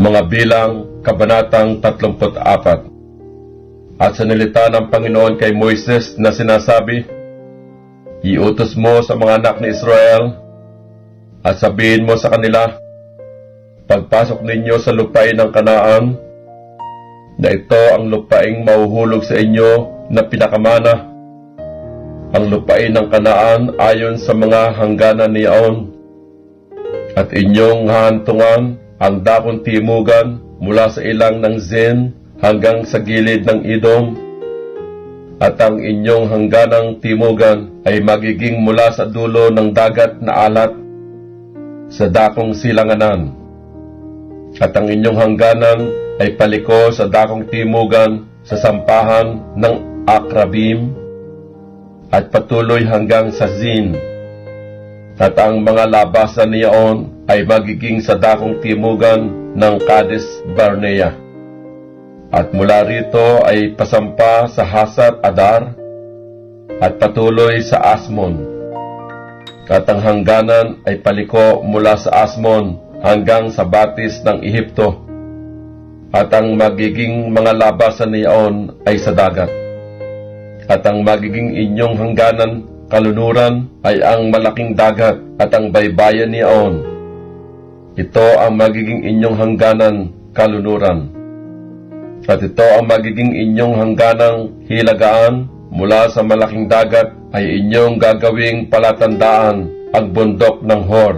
Mga Bilang, Kabanatang 34. At sanilita ng Panginoon kay Moises na sinasabi, iutos mo sa mga anak ni Israel, at sabihin mo sa kanila, pagpasok ninyo sa lupain ng Kanaan, na ito ang lupaing mahuhulog sa inyo na pinakamana, ang lupain ng Kanaan ayon sa mga hangganan niyaon, at inyong hahantungan ang dakong timugan mula sa ilang ng Zin hanggang sa gilid ng Edom, at ang inyong hangganang timugan ay magiging mula sa dulo ng dagat na alat sa dakong silanganan, at ang inyong hangganan ay paliko sa dakong timugan sa sampahan ng Akrabim at patuloy hanggang sa Zin, at ang mga labasan niyaon ay magiging sa dakong timugan ng Kades Barnea, at mula rito ay pasampa sa Hasar Adar at patuloy sa Asmon, at ang hangganan ay paliko mula sa Asmon hanggang sa batis ng Ehipto, at ang magiging mga labasan niyaon ay sa dagat, at ang magiging inyong hangganan kalunuran ay ang malaking dagat at ang baybayan niyaon. Ito ang magiging inyong hangganan kalunuran, at ito ang magiging inyong hangganang hilagaan mula sa malaking dagat ay inyong gagawing palatandaan ang bundok ng Hor.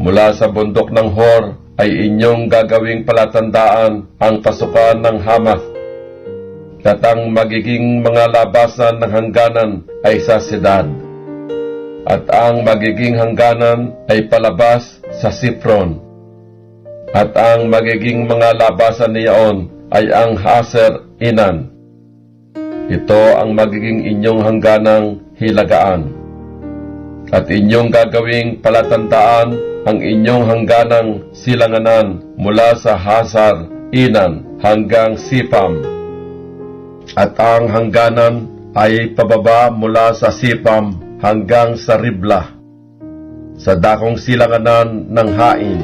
Mula sa bundok ng Hor ay inyong gagawing palatandaan ang pasukan ng Hamath, at ang magiging mga labasan ng hangganan ay sa Sedad, at ang magiging hangganan ay palabas sa Sipron, at ang magiging mga labasan niyaon ay ang Haser Inan. Ito ang magiging inyong hangganang hilagaan, at inyong gagawing palatandaan ang inyong hangganang silanganan mula sa Hasar Inan hanggang Sipam, at ang hangganan ay pababa mula sa Sipam hanggang sa Ribla, sa dakong silanganan ng Hain,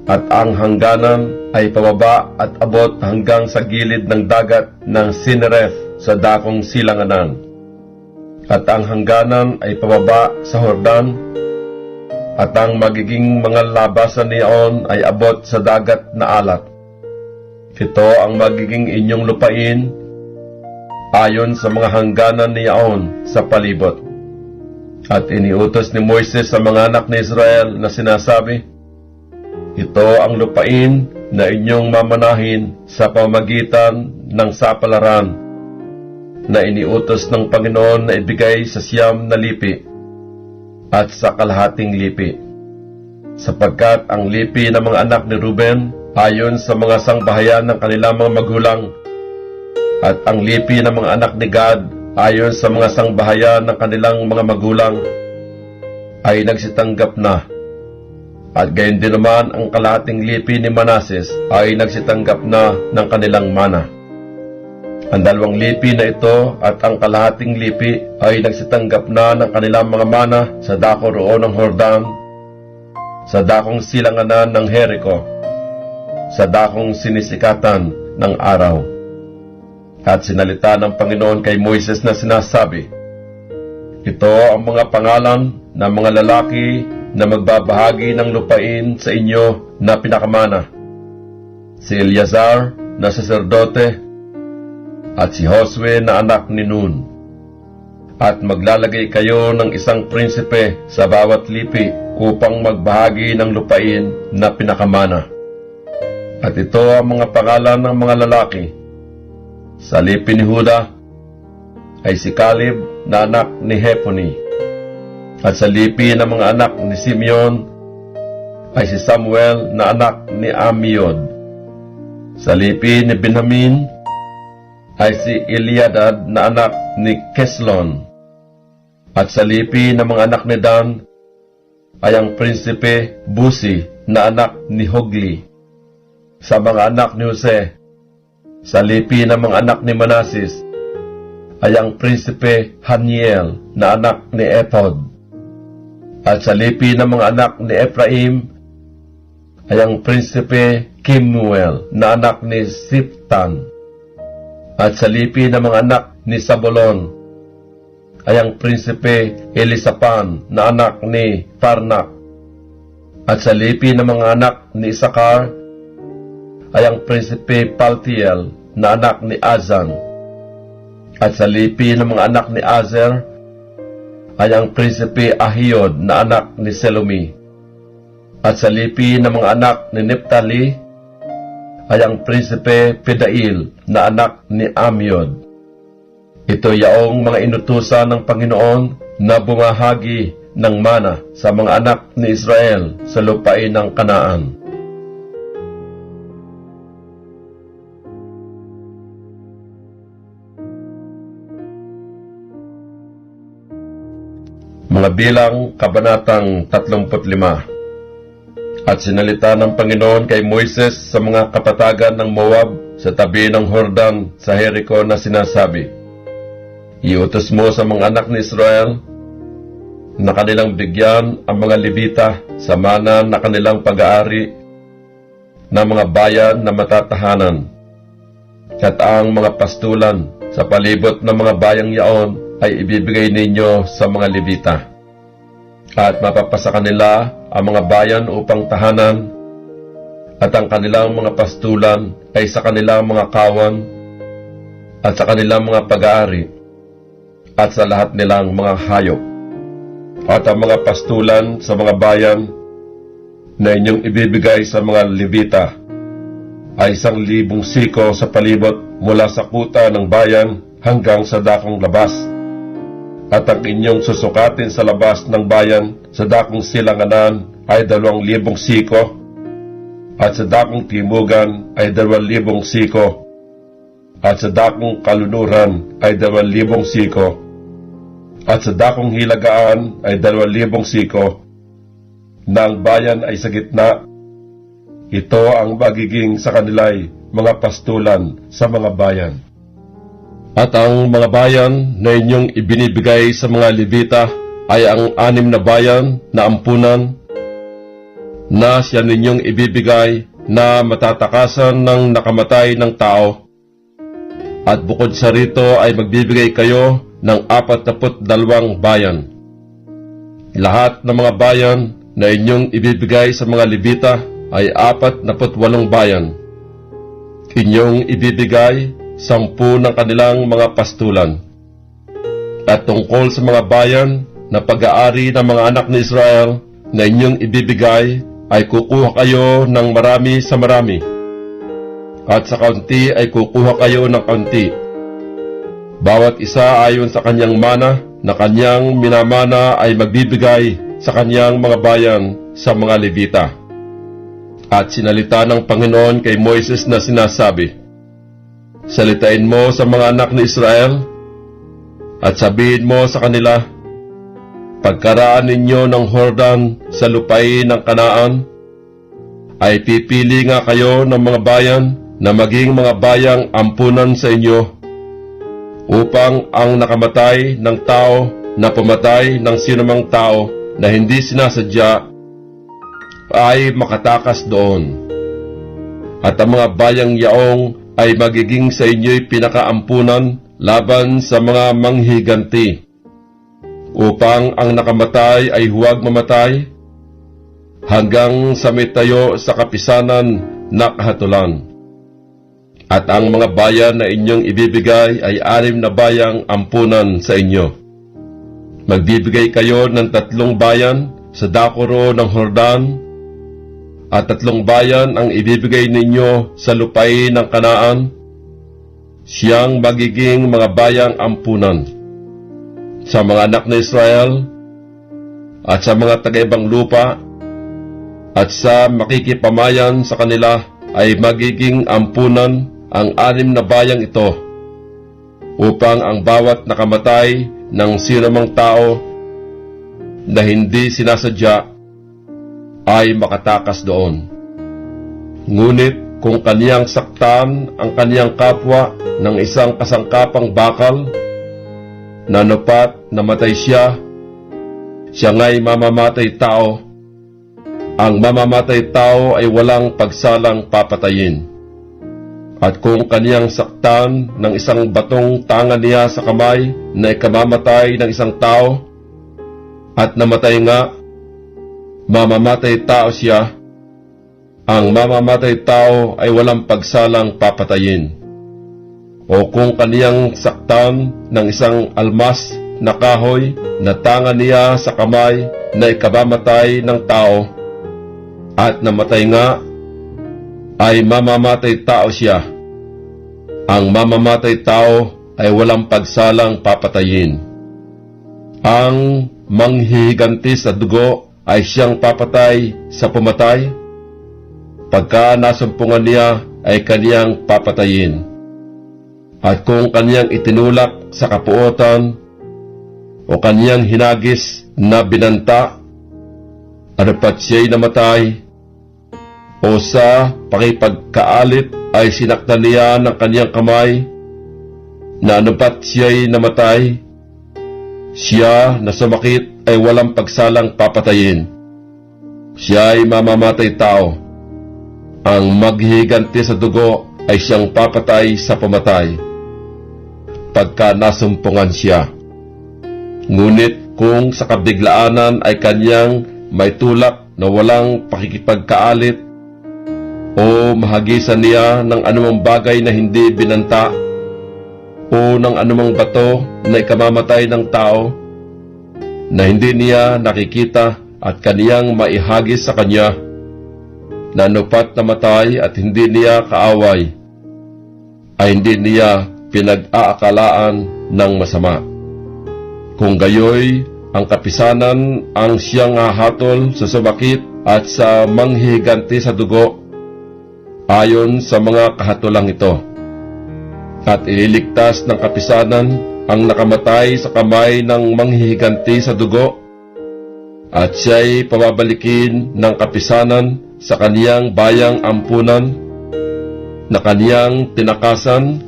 at ang hangganan ay pababa at abot hanggang sa gilid ng dagat ng Sinereth sa dakong silanganan, at ang hangganan ay pababa sa Hordan, at ang magiging mga labasan niyaon ay abot sa dagat na alat. Ito ang magiging inyong lupain ayon sa mga hangganan niyaon sa palibot. At iniutos ni Moises sa mga anak ni Israel na sinasabi, ito ang lupain na inyong mamanahin sa pamamagitan ng sapalaran na iniutos ng Panginoon na ibigay sa 9 na lipi at sa kalahating lipi, sapagkat ang lipi ng mga anak ni Ruben ayon sa mga sangbahayan ng kanilang mga magulang, at ang lipi ng mga anak ni Gad ayon sa mga sangbahayan ng kanilang mga magulang ay nagsitanggap na, at gayon din naman ang kalahating lipi ni Manases ay nagsitanggap na ng kanilang mana. Ang 2 lipi na ito at ang kalahating lipi ay nagsitanggap na ng kanilang mga mana sa dako roon ng Hordan, sa dakong silanganan ng Jericho, sa dakong sinisikatan ng araw. At sinalita ng Panginoon kay Moises na sinasabi, ito ang mga pangalan ng mga lalaki na magbabahagi ng lupain sa inyo na pinakamana: si Eleazar na saserdote, at si Josue na anak ni Nun. At maglalagay kayo ng isang prinsipe sa bawat lipi upang magbahagi ng lupain na pinakamana. At ito ang mga pangalan ng mga lalaki: sa lipi ni Huda ay si Caleb na anak ni Hephoni, at sa lipi ng mga anak ni Simeon ay si Samuel na anak ni Amiod. Sa lipi ni Benjamin ay si Eliadad na anak ni Keslon, at sa lipi ng mga anak ni Dan ay ang prinsipe Busi na anak ni Hogli. Sa mga anak ni Jose, sa lipi ng mga anak ni Manases ay ang prinsipe Haniel na anak ni Ephod. At sa lipi ng mga anak ni Ephraim ay ang prinsipe Kemuel na anak ni Siftan. At sa lipi ng mga anak ni Zabulon ay ang prinsipe Elisapan na anak ni Parnak. At sa lipi ng mga anak ni Isakar ay ang prinsipe Paltiel na anak ni Azan. At sa lipi ng mga anak ni Azer ay ang prinsipe Ahiod na anak ni Selomi. At sa lipi ng mga anak ni Neptali ay ang prinsipe Pedail na anak ni Amiod. Ito yaong mga inutusan ng Panginoon na bumahagi ng mana sa mga anak ni Israel sa lupain ng Kanaan. Mga bilang, kabanatang 35. At sinalita ng Panginoon kay Moises sa mga kapatagan ng Moab sa tabi ng Jordan sa Jericho na sinasabi, iutos mo sa mga anak ni Israel na kanilang bigyan ang mga Levita sa mana na kanilang pag-aari ng mga bayan na matatahanan, at ang mga pastulan sa palibot ng mga bayang yaon ay ibibigay ninyo sa mga Levita. At mapapasa kanila ang mga bayan upang tahanan, at ang kanilang mga pastulan ay sa kanilang mga kawan, at sa kanilang mga pag-aari, at sa lahat nilang mga hayop. At ang mga pastulan sa mga bayan na inyong ibibigay sa mga Levita ay 1,000 siko sa palibot mula sa kuta ng bayan hanggang sa dakong labas. At ang inyong susukatin sa labas ng bayan sa dakong silanganan ay 2,000 siko, at sa dakong timugan ay 2,000 siko, at sa dakong kalunuran ay 2,000 siko, at sa dakong hilagaan ay 2,000 siko, na ang bayan ay sa gitna. Ito ang magiging sa kanila'y mga pastulan sa mga bayan. At ang mga bayan na inyong ibinibigay sa mga Levita ay ang 6 na bayan na ampunan na siya ninyong ibibigay na matatakasan ng nakamatay ng tao. At bukod sa rito ay magbibigay kayo ng 42 bayan. Lahat ng mga bayan na inyong ibibigay sa mga Levita ay 48 bayan. Inyong ibibigay 10 ng kanilang mga pastulan. At tungkol sa mga bayan na pag-aari ng mga anak ni Israel na inyong ibibigay, ay kukuha kayo ng marami sa marami, at sa kaunti ay kukuha kayo ng kaunti. Bawat isa ayon sa kanyang mana na kanyang minamana ay magbibigay sa kanyang mga bayan sa mga Levita. At sinalita ng Panginoon kay Moises na sinasabi, salitain mo sa mga anak ni Israel at sabihin mo sa kanila, pagkaraan ninyo ng Jordan sa lupain ng Kanaan, ay pipili nga kayo ng mga bayan na maging mga bayang ampunan sa inyo, upang ang nakamatay ng tao na pumatay ng sinumang tao na hindi sinasadya ay makatakas doon. At ang mga bayang yaong ay magiging sa inyo'y pinakaampunan laban sa mga manghiganti, upang ang nakamatay ay huwag mamatay hanggang sa may tayo sa kapisanan na kahatulan. At ang mga bayan na inyong ibibigay ay 6 na bayang ampunan sa inyo. Magbibigay kayo ng 3 bayan sa dakoro ng Jordan, at 3 bayan ang ibibigay ninyo sa lupain ng Kanaan, siyang magiging mga bayang ampunan. Sa mga anak na Israel, at sa mga taga-ibang lupa, at sa makikipamayan sa kanila ay magiging ampunan ang 6 na bayang ito, upang ang bawat nakamatay ng sinumang tao na hindi sinasadya ay makatakas doon. Ngunit kung kaniyang saktan ang kaniyang kapwa ng isang kasangkapang bakal, nanupat namatay siya, siya nga'y mamamatay tao, ang mamamatay tao ay walang pagsalang papatayin. At kung kaniyang saktan ng isang batong tanga niya sa kamay na ikamamatay ng isang tao, at namatay nga, mamamatay tao siya, ang mamamatay tao ay walang pagsalang papatayin. O kung kaniyang saktan ng isang almas na kahoy na tanga niya sa kamay na ikamamatay ng tao, at namatay nga, ay mamamatay tao siya. Ang mamamatay tao ay walang pagsalang papatayin. Ang manghihiganti sa dugo ay siyang papatay sa pumatay. Pagka nasumpungan niya ay kaniyang papatayin. At kung kaniyang itinulak sa kapuotan o kaniyang hinagis na binanta, arapat siya'y namatay, o sa pakipagkaalit ay sinaktan niya ng kaniyang kamay, na anupat siya'y namatay, siya na sumakit ay walang pagsalang papatayin. Siya'y mamamatay tao. Ang maghihiganti sa dugo ay siyang papatay sa pumatay, pagka nasumpungan siya. Ngunit kung sa kabiglaan ay kaniyang may tulak na walang pakikipagkaalit o mahagisan niya ng anumang bagay na hindi binanta o ng anumang bato na ikamamatay ng tao na hindi niya nakikita at kaniyang maihagis sa kanya, na anupat namatay at hindi niya kaaway, ay hindi niya pinag-aakalaan ng masama. Kung gayoy, ang kapisanan ang siyang hahatol sa sumakit at sa manghihiganti sa dugo, ayon sa mga kahatulang ito. At ililigtas ng kapisanan ang nakamatay sa kamay ng manghihiganti sa dugo, at siya'y pababalikin ng kapisanan sa kaniyang bayang ampunan na kaniyang tinakasan,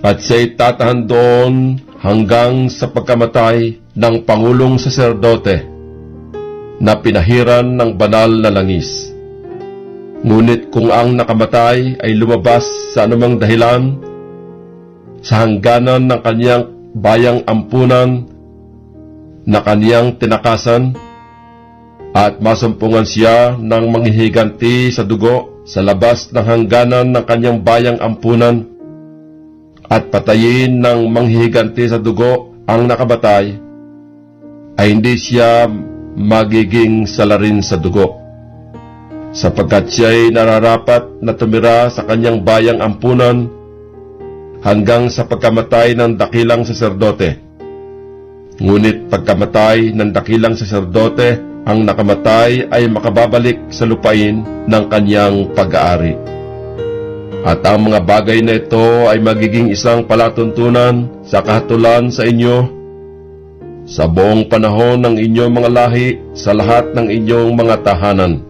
at siya'y tatahan doon hanggang sa pagkamatay ng Pangulong Saserdote na pinahiran ng banal na langis. Ngunit kung ang nakamatay ay lumabas sa anumang dahilan sa hangganan ng kaniyang bayang ampunan na kaniyang tinakasan, at masumpungan siya ng manghihiganti sa dugo sa labas ng hangganan ng kaniyang bayang ampunan, at patayin ng manghihiganti sa dugo ang nakabatay, ay hindi siya magiging salarin sa dugo, sapagkat siya'y nararapat na tumira sa kanyang bayang ampunan hanggang sa pagkamatay ng dakilang saserdote. Ngunit pagkamatay ng dakilang saserdote, ang nakamatay ay makababalik sa lupain ng kanyang pag-aari. At ang mga bagay na ito ay magiging isang palatuntunan sa kahatulan sa inyo sa buong panahon ng inyong mga lahi sa lahat ng inyong mga tahanan.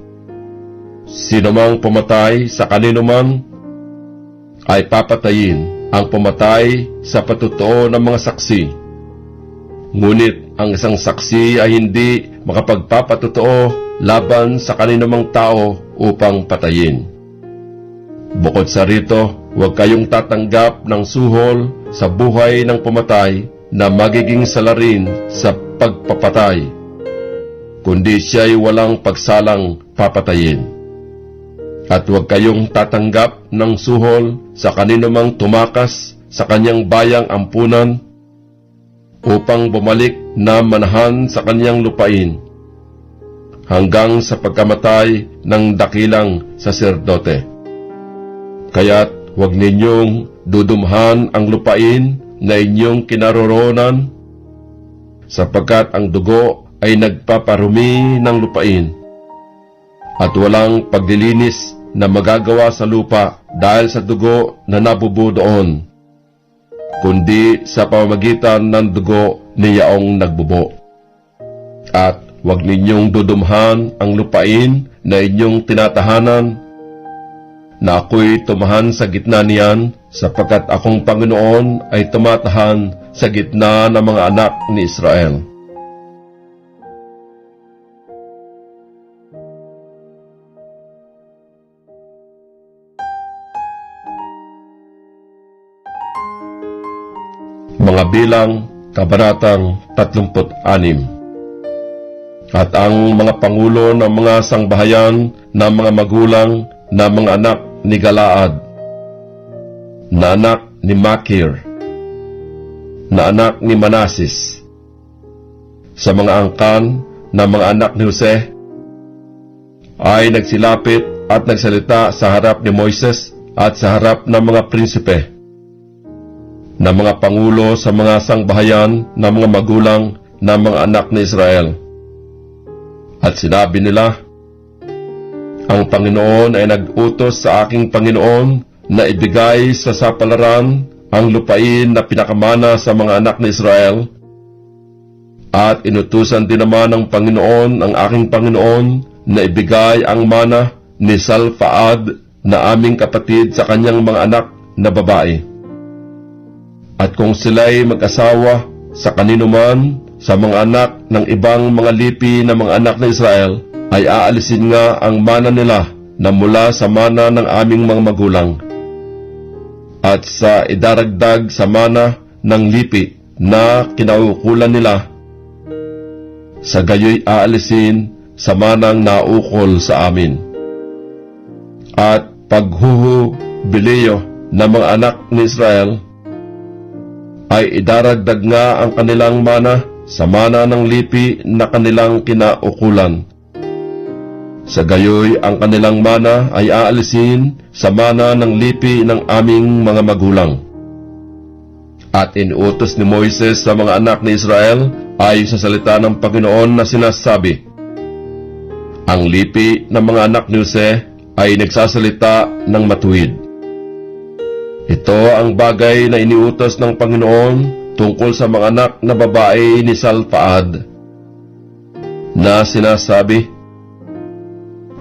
Sino mang pumatay sa kanino man ay papatayin ang pumatay sa patutuo ng mga saksi. Ngunit ang isang saksi ay hindi makapagpapatutuo laban sa kanino mang tao upang patayin. Bukod sa rito, huwag kayong tatanggap ng suhol sa buhay ng pumatay na magiging salarin sa pagpapatay, kundi siya'y walang pagsalang papatayin. At huwag kayong tatanggap ng suhol sa kanino mang tumakas sa kanyang bayang ampunan upang bumalik na manahan sa kanyang lupain hanggang sa pagkamatay ng dakilang saserdote. Kaya't huwag ninyong dudumhan ang lupain na inyong kinaroroonan, sapagkat ang dugo ay nagpaparumi ng lupain, at walang paglilinis na magagawa sa lupa dahil sa dugo na nabubuo doon, kundi sa pamamagitan ng dugo ni yaong nagbubo. At huwag ninyong dudumhan ang lupain na inyong tinatahanan, na ako'y tumahan sa gitna niyan, sapagkat akong Panginoon ay tumatahan sa gitna ng mga anak ni Israel. Mga Bilang, Kabanatang 36. At ang mga pangulo ng mga sangbahayan na mga magulang na mga anak ni Galaad, na anak ni Makir, na anak ni Manasis, sa mga angkan na mga anak ni Jose, ay nagsilapit at nagsalita sa harap ni Moises at sa harap ng mga prinsipe, na mga pangulo sa mga sangbahayan na mga magulang na mga anak ni Israel. At sinabi nila, ang Panginoon ay nag-utos sa aking Panginoon na ibigay sa sapalaran ang lupain na pinakamana sa mga anak ni Israel. At inutusan din naman ng Panginoon ang aking Panginoon na ibigay ang mana ni Salfaad na aming kapatid sa kanyang mga anak na babae. At kung sila'y mag-asawa sa kanino man sa mga anak ng ibang mga lipi na mga anak ng Israel, ay aalisin nga ang mana nila na mula sa mana ng aming mga magulang. At sa idaragdag sa mana ng lipi na kinaukulan nila, sa gayoy aalisin sa manang naukol sa amin. At paghuhubiliyo ng mga anak ni Israel, ay idaragdag nga ang kanilang mana sa mana ng lipi na kanilang kinaukulan. Sa gayoy, ang kanilang mana ay aalisin sa mana ng lipi ng aming mga magulang. At inuutos ni Moises sa mga anak ni Israel ay sa salita ng Panginoon na sinasabi, ang lipi ng mga anak ni Jose ay nagsasalita ng matuwid. Ito ang bagay na iniutos ng Panginoon tungkol sa mga anak na babae ni Salfaad, na sinasabi,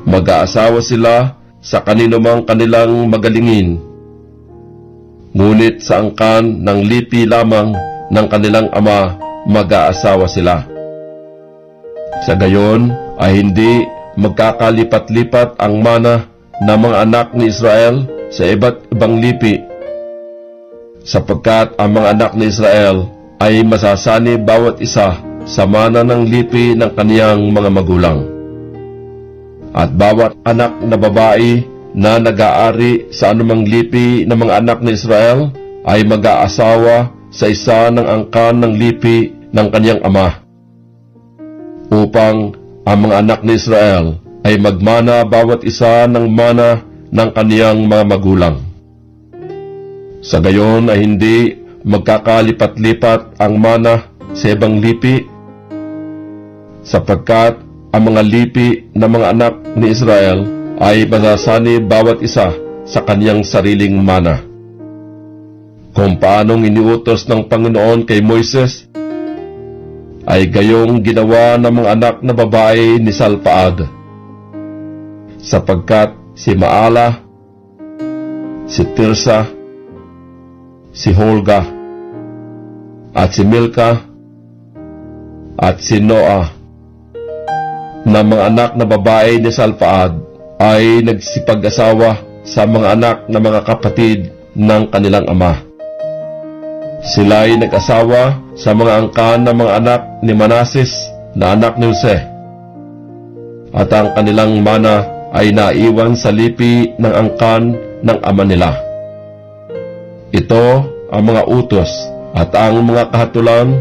mag-aasawa sila sa kanino mang kanilang magalingin, ngunit sa angkan ng lipi lamang ng kanilang ama mag-aasawa sila. Sa gayon ay hindi magkakalipat-lipat ang mana ng mga anak ni Israel sa iba't ibang lipi, sapagkat ang mga anak ni Israel ay masasani bawat isa sa mana ng lipi ng kaniyang mga magulang. At bawat anak na babae na nag-aari sa anumang lipi ng mga anak ni Israel ay mag-aasawa sa isa ng angkan ng lipi ng kaniyang ama, upang ang mga anak ni Israel ay magmana bawat isa ng mana ng kaniyang mga magulang. Sa gayon ay hindi magkakalipat-lipat ang mana sa ibang lipi, sapagkat ang mga lipi ng mga anak ni Israel ay masasani bawat isa sa kaniyang sariling mana. Kung paanong iniutos ng Panginoon kay Moises, ay gayong ginawa ng mga anak na babae ni Salfaad, sapagkat si Maala, si Tirsa, si Holga, at si Milka, at si Noah, na mga anak na babae ni Salfaad ay nagsipag-asawa sa mga anak na mga kapatid ng kanilang ama. Sila'y nag-asawa sa mga angkan ng mga anak ni Manasis na anak ni Jose, at ang kanilang mana ay naiwan sa lipi ng angkan ng ama nila. Ito ang mga utos at ang mga kahatulan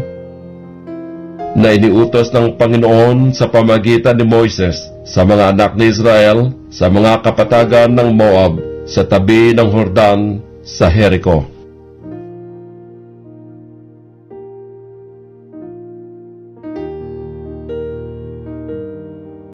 na iniutos ng Panginoon sa pamagitan ni Moises sa mga anak ni Israel sa mga kapatagan ng Moab sa tabi ng Jordan sa Jericho.